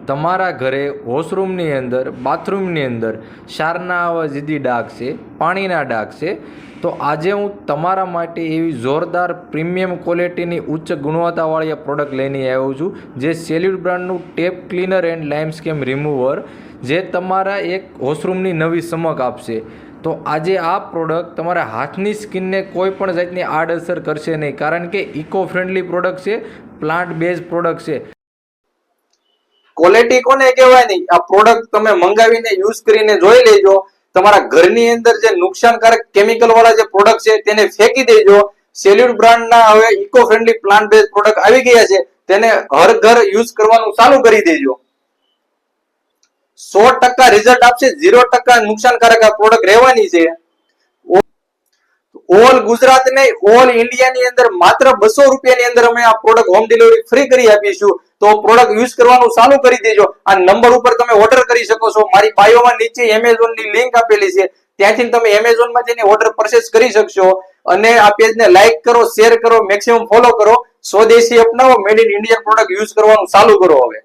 તમારા ઘરે વોશરૂમની અંદર, બાથરૂમની અંદર ક્ષારના આવા જીદી ડાઘ છે, પાણીના ડાઘ છે, તો આજે હું તમારા માટે એવી જોરદાર પ્રીમિયમ ક્વોલિટીની ઉચ્ચ ગુણવત્તાવાળી પ્રોડક્ટ લઈને આવ્યો છું, જે સેલ્યુટ બ્રાન્ડનું tap cleaner and lime scale remover, જે તમારા એક વોશરૂમની નવી ચમક આપશે. તો આજે આ પ્રોડક્ટ તમારા હાથની સ્કિનને કોઈ પણ જાતની આડઅસર કરશે નહીં, કારણ કે ઇકો ફ્રેન્ડલી પ્રોડક્ટ છે, પ્લાન્ટ બેઝ પ્રોડક્ટ છે. ક્વોલિટી કોને કહેવાય નહીં, આ પ્રોડક્ટ તમે મંગાવીને યુઝ કરીને જોઈ લેજો. તમારા ઘરની અંદર જે નુકસાનકારક કેમિકલ વાળા જે પ્રોડક્ટ છે તેને ફેંકી દેજો. સેલ્યુટ બ્રાન્ડના હવે eco friendly plant base product આવી ગયા છે, તેને હર ઘર યુઝ કરવાનું ચાલુ કરી દેજો. 100% રિઝલ્ટ આપશે, 0% નુકસાનકારક આ પ્રોડક્ટ રહેવાની છે. ઓલ ગુજરાત ને ઓલ ઇન્ડિયા ની અંદર માત્ર 200 રૂપિયાની અંદર અમે આ પ્રોડક્ટ હોમ ડિલિવરી ફ્રી કરી આપીશું. તો પ્રોડક્ટ યુઝ કરવાનું ચાલુ કરી દેજો. આ નંબર ઉપર તમે ઓર્ડર કરી શકો છો. મારી બાયોમાં નીચે એમેઝોન ની લિંક આપેલી છે, ત્યાંથી તમે એમેઝોન માં જઈને ઓર્ડર પરચેસ કરી શકશો. અને આ પેજને લાઈક કરો, શેર કરો, મેક્સિમમ ફોલો કરો. સ્વદેશી અપનાવો, made in India product use કરવાનું ચાલુ કરો હવે.